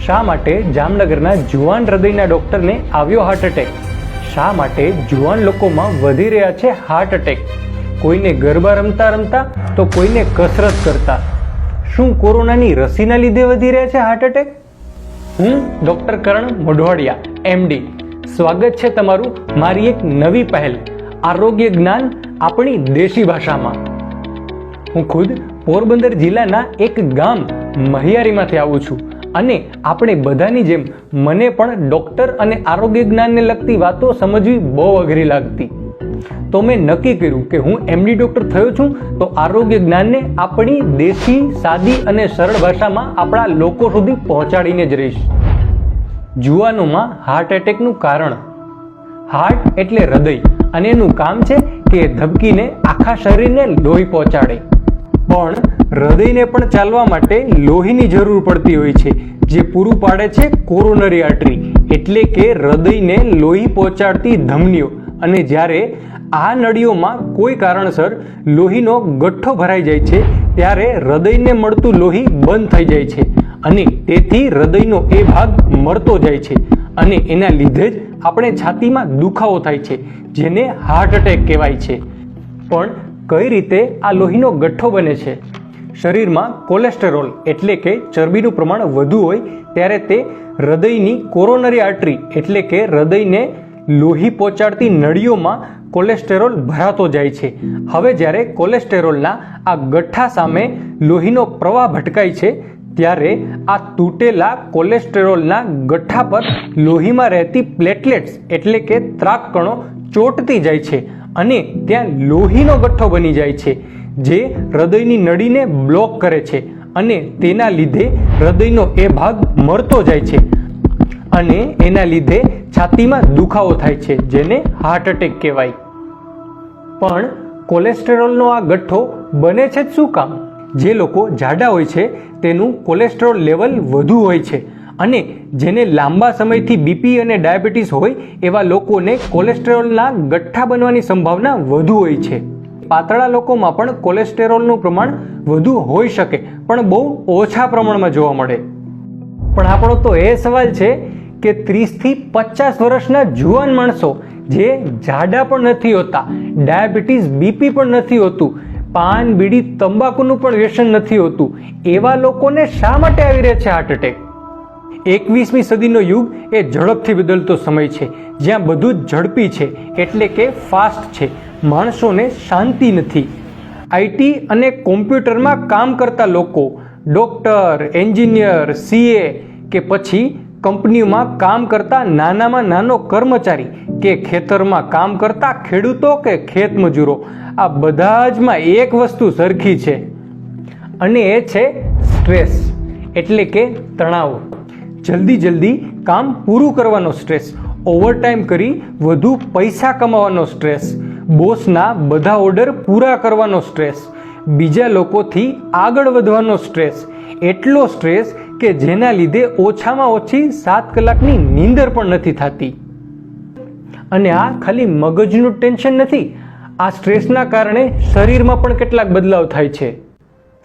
શા માટે જામનગરના જુવાન હૃદયના ડોક્ટરને આવ્યો હાર્ટ એટેક? શા માટે જુવાન લોકોમાં વધી રહ્યા છે હાર્ટ એટેક? કોઈને ગરબા રમતા રમતા તો કોઈને કસરત કરતા. શું કોરોનાની રસીના લીધે વધી રહ્યા છે હાર્ટ એટેક? હું ડોક્ટર કરણ મોઢવાડિયા MD. સ્વાગત છે તમારું મારી એક નવી પહેલ આરોગ્ય જ્ઞાન આપણી દેશી ભાષામાં. હું ખુદ પોરબંદર જિલ્લાના એક ગામ મહિયારીમાંથી આવું છું અને આપણે બધાની જેમ મને પણ ડોક્ટર અને આરોગ્ય જ્ઞાનને લગતી વાતો સમજવી બહુ અઘરી લાગતી. તો મેં નક્કી કર્યું કે હું MD ડોક્ટર થયો છું તો આરોગ્ય જ્ઞાનને આપણી દેશી સાદી અને સરળ ભાષામાં આપણા લોકો સુધી પહોંચાડીને જ રહીશ. જુવાનોમાં હાર્ટ એટેકનું કારણ. હાર્ટ એટલે હૃદય અને એનું કામ છે કે ધબકીને આખા શરીરને લોહી પહોંચાડે. પણ હૃદયને પણ ચાલવા માટે લોહીની જરૂર પડતી હોય છે, જે પૂરું પાડે છે કોરોનરી આર્ટરી એટલે કે હૃદયને લોહી પહોંચાડતી ધમનીઓ. અને જ્યારે આ નળીઓમાં કોઈ કારણસર લોહીનો ગઠ્ઠો ભરાઈ જાય છે ત્યારે હૃદયને મળતું લોહી બંધ થઈ જાય છે અને તેથી હૃદયનો એ ભાગ મરતો જાય છે અને એના લીધે જ આપણે છાતીમાં દુખાવો થાય છે, જેને હાર્ટ એટેક કહેવાય છે. પણ કઈ રીતે આ લોહીનો ગઠ્ઠો બને છે? શરીરમાં કોલેસ્ટેરોલ એટલે કે ચરબીનું પ્રમાણ વધુ હોય ત્યારે તે હૃદયની કોરોનરી આર્ટરી એટલે કે હૃદયને લોહી પહોંચાડતી નળીઓમાં કોલેસ્ટેરોલ ભરાતો જાય છે. હવે જ્યારે કોલેસ્ટેરોલના આ ગઠ્ઠા સામે લોહીનો પ્રવાહ ભટકાય છે ત્યારે આ તૂટેલા કોલેસ્ટેરોલના ગઠ્ઠા પર લોહીમાં રહેતી પ્લેટલેટ્સ એટલે કે ત્રાક કણો ચોંટતી જાય છે અને ત્યાં લોહીનો ગઠ્ઠો બની જાય છે, જે હૃદયની નળીને બ્લોક કરે છે અને તેના લીધે હૃદયનો એ ભાગ મરતો જાય છે અને એના લીધે છાતીમાં દુખાવો થાય છે, જેને હાર્ટ એટેક કહેવાય. પણ કોલેસ્ટેરોલનો આ ગઠ્ઠો બને છે જ શું કામ? જે લોકો જાડા હોય છે તેનું કોલેસ્ટેરોલ લેવલ વધુ હોય છે અને જેને લાંબા સમયથી BP અને ડાયાબિટીસ હોય એવા લોકોને કોલેસ્ટેરોલના ગઠ્ઠા બનવાની સંભાવના વધુ હોય છે. પાતળા લોકોમાં પણ કોલેસ્ટેરોલનું પ્રમાણ વધુ હોઈ શકે પણ બહુ ઓછા પ્રમાણમાં જોવા મળે. પણ આપણો તો એ સવાલ છે કે 30 થી 50 વર્ષના જુવાન માણસો જે જાડા પણ નથી હોતા, ડાયાબિટીસ BP પણ નથી હોતું, પાન બીડી તંબાકુનું પણ વ્યસન નથી હોતું, એવા લોકોને શા માટે આવી રહે છે હાર્ટ એટેક? 21મી સદીનો યુગ એ ઝડપથી બદલતો સમય છે, જ્યાં બધું જ ઝડપી છે એટલે કે ફાસ્ટ છે. માણસોને શાંતિ નથી. IT અને કોમ્પ્યુટરમાં કામ કરતા લોકો, ડોક્ટર, એન્જિનિયર, CA કે પછી કંપનીઓમાં કામ કરતા નાનામાં નાનો કર્મચારી કે ખેતરમાં કામ કરતા ખેડૂતો કે ખેતમજૂરો, આ બધા જમાં એક વસ્તુ સરખી છે અને એ છે સ્ટ્રેસ એટલે કે તણાવ. જલ્દી કામ પૂરું કરવાનો સ્ટ્રેસ, ઓવરટાઈમ કરી વધુ પૈસા કમાવાનો સ્ટ્રેસ, બોસના બધા ઓર્ડર પૂરા કરવાનો સ્ટ્રેસ, બીજા લોકોથી આગળ વધવાનો સ્ટ્રેસ, એટલો સ્ટ્રેસ કે જેના લીધે ઓછામાં ઓછી 7 કલાકની નીંદર પણ નથી થતી. અને આ ખાલી મગજનું ટેન્શન નથી, આ સ્ટ્રેસના કારણે શરીરમાં પણ કેટલાક બદલાવ થાય છે.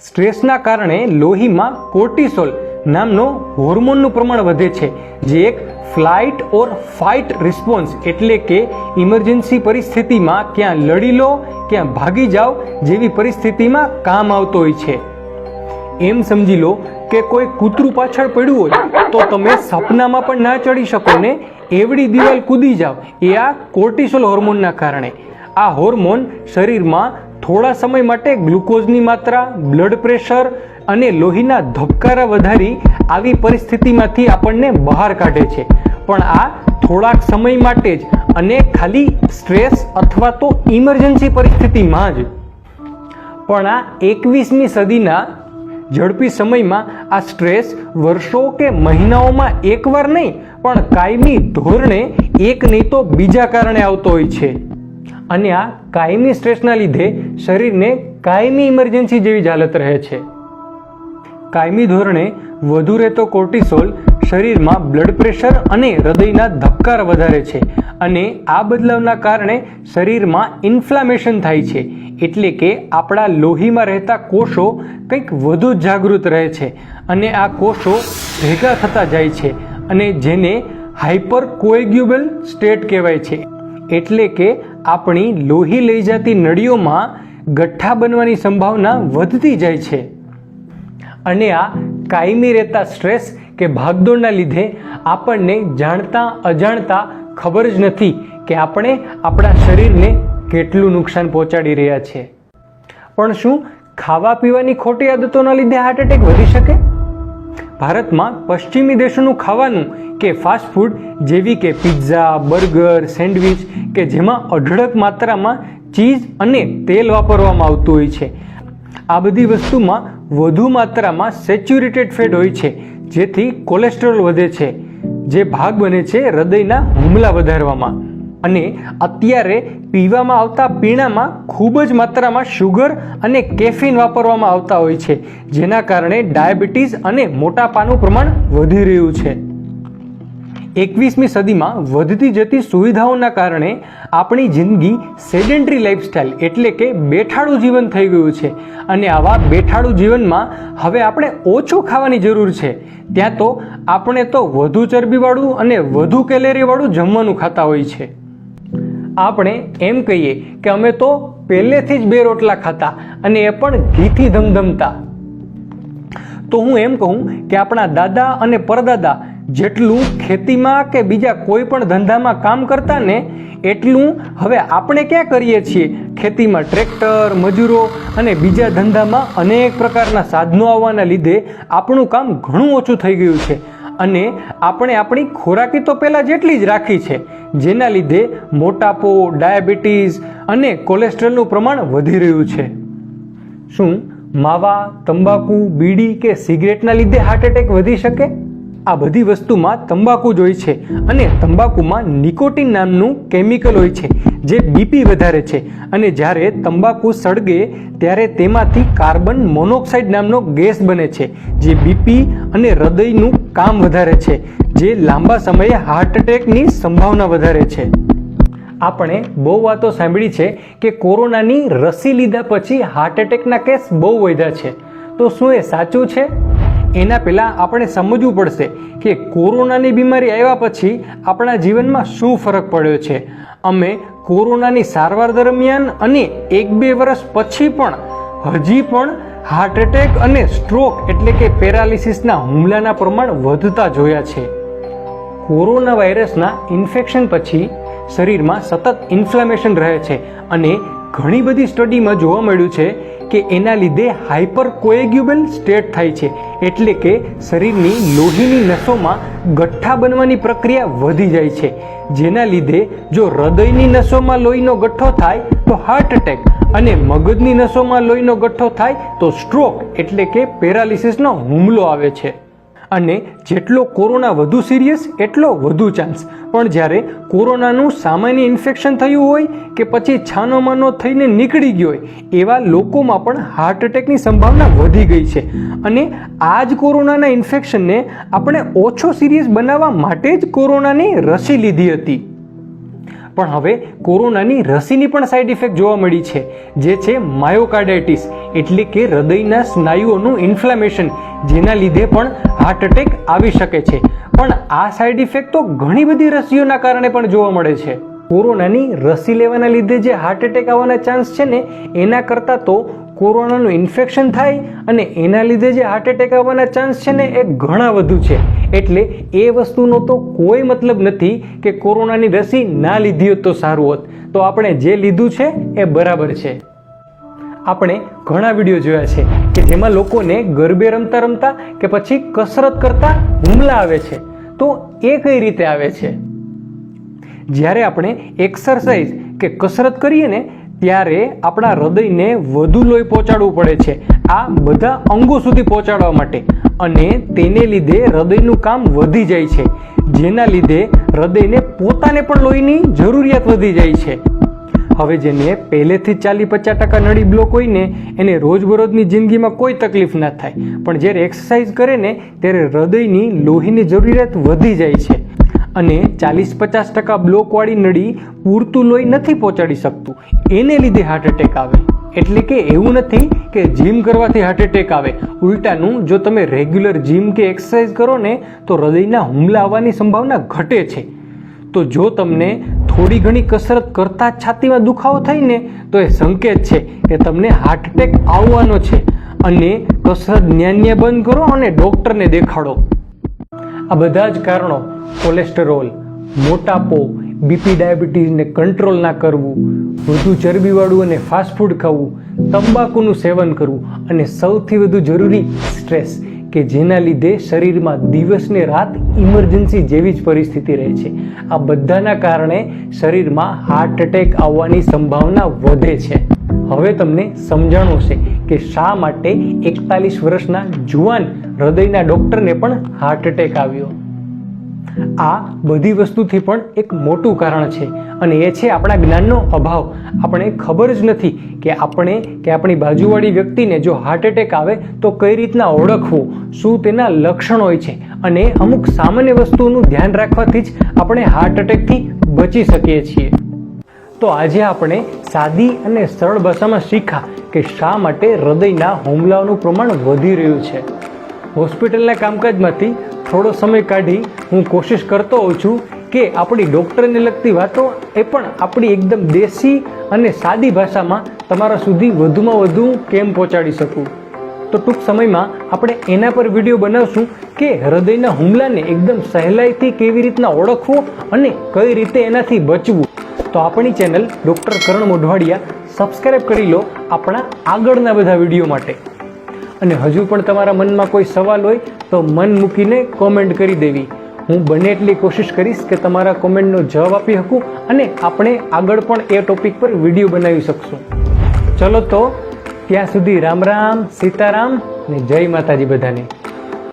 સ્ટ્રેસના કારણે લોહીમાં કોર્ટિસોલ નામનો હોર્મોનનું પ્રમાણ વધે છે, જે એક ફ્લાઇટ ઓર ફાઇટ રિસ્પોન્સ એટલે કે ઇમરજન્સી પરિસ્થિતિમાં ક્યાં લડી લો ક્યાં ભાગી જાઓ જેવી પરિસ્થિતિમાં કામ આવતો હોય છે. એમ સમજી લો કે કોઈ કૂતરું પાછળ પડ્યું હોય તો તમે સપનામાં પણ ના ચડી શકો ને એવડી દિવાલ કૂદી જાઓ, એ આ કોર્ટિસોલ હોર્મોનના કારણે. આ હોર્મોન શરીરમાં થોડા સમય માટે ગ્લુકોઝની માત્રા, બ્લડ પ્રેશર અને લોહીના ધબકારા વધારી આવી પરિસ્થિતિમાંથી આપણને બહાર કાઢે છે. પણ આ થોડાક સમય માટે જ અને ખાલી સ્ટ્રેસ અથવા તો ઇમરજન્સી પરિસ્થિતિમાં જ. પણ આ 21મી સદીના ઝડપી સમયમાં આ સ્ટ્રેસ વર્ષો કે મહિનાઓમાં એકવાર નહીં પણ કાયમી ધોરણે એક નહીં તો બીજા કારણે આવતો હોય છે. અને આ કાયમી સ્ટ્રેસના લીધે શરીરને કાયમી ઇમરજન્સી જેવી જ હાલત રહે છે. કાયમી ધોરણે વધુ રહેતો કોર્ટિસોલ શરીરમાં બ્લડ પ્રેશર અને હૃદયના ધબકારા વધારે છે અને આ બદલાવના કારણે શરીરમાં ઇન્ફ્લામેશન થાય છે, એટલે કે આપણા લોહીમાં રહેતા કોષો કંઈક વધુ જાગૃત રહે છે અને આ કોષો ભેગા થતા જાય છે અને જેને હાઇપર કોએગ્યુબલ સ્ટેટ કહેવાય છે, એટલે કે આપણી લોહી લઈ જતી નળીઓમાં ગઠ્ઠા બનવાની સંભાવના વધતી જાય છે. અને આ કાયમી રહેતા સ્ટ્રેસ કે ભાગદોડના લીધે આપણને જાણતા અજાણતા ખબર જ નથી કે આપણે આપણા શરીરને કેટલું નુકસાન પહોંચાડી રહ્યા છે. પણ શું ખાવા પીવાની ખોટી આદતોના લીધે હાર્ટ એટેક વધી શકે? ભારતમાં પશ્ચિમી દેશોનું ખાવાનું કે ફાસ્ટ ફૂડ જેવી કે પિઝા, બર્ગર, સેન્ડવિચ કે જેમાં અઢળક માત્રામાં ચીઝ અને તેલ વાપરવામાં આવતું હોય છે, આ બધી વસ્તુમાં વધુ માત્રામાં સેચ્યુરેટેડ ફેટ હોય છે, જેથી કોલેસ્ટ્રોલ વધે છે, જે ભાગ બને છે હૃદયના હુમલા વધારવામાં. અને અત્યારે પીવામાં આવતા પીણામાં ખૂબ જ માત્રામાં શુગર અને કેફીન વાપરવામાં આવતા હોય છે, જેના કારણે ડાયાબિટીસ અને મોટાપાનું પ્રમાણ વધી રહ્યું છે. 21મી સદીમાં વધતી જતી સુવિધાઓના કારણે આપણી જિંદગી સેડેન્ટરી લાઈફસ્ટાઈલ એટલે કે બેઠાડું જીવન થઈ ગયું છે અને આવા બેઠાડું જીવનમાં હવે આપણે ઓછું ખાવાની જરૂર છે. ત્યાં તો આપણે તો વધુ ચરબીવાળું અને વધુ કેલેરીવાળું જમવાનું ખાતા હોય છે. આપણે એમ કહીએ કે અમે તો પહેલેથી જ 2 રોટલા ખાતા અને એ પણ ઘીથી ધમધમતા. તો હું એમ કહું કે આપણા દાદા અને પરદાદા જેટલું ખેતીમાં કે બીજા કોઈ પણ ધંધામાં કામ કરતા ને એટલું હવે આપણે ક્યાં કરીએ છીએ. ખેતીમાં ટ્રેક્ટર, મજૂરો અને બીજા ધંધામાં અનેક પ્રકારના સાધનો આવવાના લીધે આપણું કામ ઘણું ઓછું થઈ ગયું છે અને આપણે આપણી ખોરાકી તો પહેલાં જેટલી જ રાખી છે, જેના લીધે મોટાપો, ડાયાબિટીસ અને કોલેસ્ટ્રોલનું પ્રમાણ વધી રહ્યું છે. શું માવા, તંબાકુ, બીડી કે સિગરેટના લીધે હાર્ટ એટેક વધી શકે? આ બધી વસ્તુમાં તંબાકુ જ હોય છે અને તંબાકુમાં નિકોટીન નામનું કેમિકલ હોય છે જે બીપી વધારે છે અને જ્યારે તંબાકુ સળગે ત્યારે તેમાંથી કાર્બન મોનોક્સાઇડ નામનો ગેસ બને છે જે બીપી અને હૃદયનું કામ વધારે છે, જે લાંબા સમયે હાર્ટ એટેકની સંભાવના વધારે છે. આપણે બહુ વાતો સાંભળી છે કે કોરોનાની રસી લીધા પછી હાર્ટ એટેકના કેસ બહુ વધ્યા છે. તો શું એ સાચું છે? એના પહેલાં આપણે સમજવું પડશે કે કોરોનાની બીમારી આવ્યા પછી આપણા જીવનમાં શું ફરક પડ્યો છે. અમે કોરોનાની સારવાર દરમિયાન અને 1-2 વર્ષ પછી પણ હજી પણ હાર્ટ એટેક અને સ્ટ્રોક એટલે કે પેરાલિસિસના હુમલાના પ્રમાણ વધતા જોયા છે. કોરોના વાયરસના ઇન્ફેક્શન પછી શરીરમાં સતત ઇન્ફ્લામેશન રહે છે અને ઘણી બધી સ્ટડીમાં જોવા મળ્યું છે કે એના લીધે હાઇપર કોએગ્યુબલ સ્ટેટ થાય છે, એટલે કે શરીરની લોહીની નસોમાં ગઠ્ઠા બનવાની પ્રક્રિયા વધી જાય છે, જેના લીધે જો હૃદયની નસોમાં લોહીનો ગઠ્ઠો થાય તો હાર્ટ એટેક અને મગજની નસોમાં લોહીનો ગઠ્ઠો થાય તો સ્ટ્રોક એટલે કે પેરાલિસિસનો હુમલો આવે છે. અને જેટલો કોરોના વધુ સિરિયસ એટલો વધુ ચાન્સ. પણ જ્યારે કોરોનાનું સામાન્ય ઇન્ફેક્શન થયું હોય કે પછી છાનોમાનો થઈને નીકળી ગયો હોય એવા લોકોમાં પણ હાર્ટ એટેકની સંભાવના વધી ગઈ છે. અને આ જ કોરોનાના ઇન્ફેક્શનને આપણે ઓછો સિરિયસ બનાવવા માટે જ કોરોનાની રસી લીધી હતી. પણ હવે કોરોનાની રસીની પણ સાઈડ ઇફેક્ટ જોવા મળી છે, જે છે માયોકાર્ડાઇટિસ એટલે કે હૃદયના સ્નાયુઓનું ઇન્ફ્લામેશન, જેના લીધે પણ હાર્ટ એટેક આવી શકે છે. પણ આ સાઈડ ઇફેક્ટ તો ઘણી બધી રસીઓના કારણે પણ જોવા મળે છે. કોરોનાની રસી લેવાના લીધે જે હાર્ટ એટેક આવવાના ચાન્સ છે ને એના કરતાં તો કોરોનાનું ઇન્ફેક્શન થાય અને એના લીધે જે હાર્ટ એટેક આવવાના ચાન્સ છે ને એ ઘણા વધુ છે. એટલે એ વસ્તુનો તો કોઈ મતલબ નથી કે કોરોનાની રસી ના લીધી હોત તો સારું હોત. તો આપણે જે લીધું છે એ બરાબર છે. આપણે ઘણા વિડીયો જોયા છે કે જેમાં લોકોને ગરબે રમતા રમતા કે પછી કસરત કરતા હુમલા આવે છે. તો એ કઈ રીતે આવે છે? જ્યારે આપણે એક્સરસાઇઝ કે કસરત કરીએ ને ત્યારે આપણા હૃદયને વધુ લોહી પહોંચાડવું પડે છે આ બધા અંગો સુધી પહોંચાડવા માટે, અને તેને લીધે હૃદયનું કામ વધી જાય છે, જેના લીધે હૃદયને પોતાને પણ લોહીની જરૂરિયાત વધી જાય છે. હવે જેને પહેલેથી 40-50% નળી બ્લોક હોય ને એને રોજબરોજની જિંદગીમાં કોઈ તકલીફ ના થાય, પણ જ્યારે એક્સરસાઇઝ કરે ને ત્યારે હૃદયની લોહીની જરૂરિયાત વધી જાય છે અને 40-50% બ્લોકવાળી નળી પૂરતું લોહી નથી પહોંચાડી શકતું, એને લીધે હાર્ટ એટેક આવે. એટલે કે એવું નથી કે જીમ કરવાથી હાર્ટ એટેક આવે. ઉલટાનું જો તમે રેગ્યુલર જીમ કે એક્સરસાઇઝ કરો ને તો હૃદયના હુમલા આવવાની સંભાવના ઘટે છે. તો જો તમને થોડી ઘણી કસરત કરતાં જ છાતીમાં દુખાવો થાય ને તો એ સંકેત છે કે તમને હાર્ટ એટેક આવવાનો છે. અને કસરત ન્યાન્ય બંધ કરો અને ડૉક્ટરને દેખાડો. આ બધા જ કારણો કોલેસ્ટેરોલ, મોટાપો, બીપી, ડાયાબિટીસને કંટ્રોલ ના કરવું, વધુ ચરબીવાળું અને ફાસ્ટફૂડ ખાવું, તંબાકુનું સેવન કરવું અને સૌથી વધુ જરૂરી સ્ટ્રેસ, કે જેના લીધે શરીરમાં દિવસને રાત ઇમરજન્સી જેવી જ પરિસ્થિતિ રહે છે. આ બધાના કારણે શરીરમાં હાર્ટ એટેક આવવાની સંભાવના વધે છે. હવે તમને સમજાણું છે કે શા માટે 41 વર્ષના જુવાન હૃદયના ડૉક્ટરને પણ હાર્ટ એટેક આવ્યો. આ બધી વસ્તુથી પણ એક મોટું કારણ છે અને એ છે આપણા જ્ઞાનનો અભાવ. આપણે ખબર જ નથી કે આપણી બાજુવાળી વ્યક્તિને જો હાર્ટ એટેક આવે તો કઈ રીતના ઓળખવું, શું તેના લક્ષણ હોય છે, અને અમુક સામાન્ય વસ્તુઓનું ધ્યાન રાખવાથી જ આપણે હાર્ટ એટેકથી બચી શકીએ છીએ. તો આજે આપણે સાદી અને સરળ ભાષામાં શીખ્યા કે શા માટે હૃદયના હુમલાઓનું પ્રમાણ વધી રહ્યું છે. હોસ્પિટલના કામકાજમાંથી થોડો સમય કાઢી હું કોશિશ કરતો હોઉં છું કે આપણી ડૉક્ટરને લગતી વાતો એ પણ આપણી એકદમ દેશી અને સાદી ભાષામાં તમારા સુધી વધુમાં વધુ કેમ પહોંચાડી શકું. તો ટૂંક સમયમાં આપણે એના પર વિડીયો બનાવશું કે હૃદયના હુમલાને એકદમ સહેલાઈથી કેવી રીતના ઓળખવો અને કઈ રીતે એનાથી બચવું. તો આપણી ચેનલ ડૉક્ટર કરણ મોઢવાડિયા સબસ્ક્રાઈબ કરી લો આપણા આગળના બધા વિડીયો માટે. અને હજુ પણ તમારા મનમાં કોઈ સવાલ હોય તો મન મૂકીને કોમેન્ટ કરી દેવી. હું બને એટલી કોશિશ કરીશ કે તમારા કોમેન્ટનો જવાબ આપી શકું અને આપણે આગળ પણ એ ટોપિક પર વિડીયો બનાવી શકશું. ચલો તો ત્યાં સુધી રામ રામ, સીતારામ ને જય માતાજી બધાને.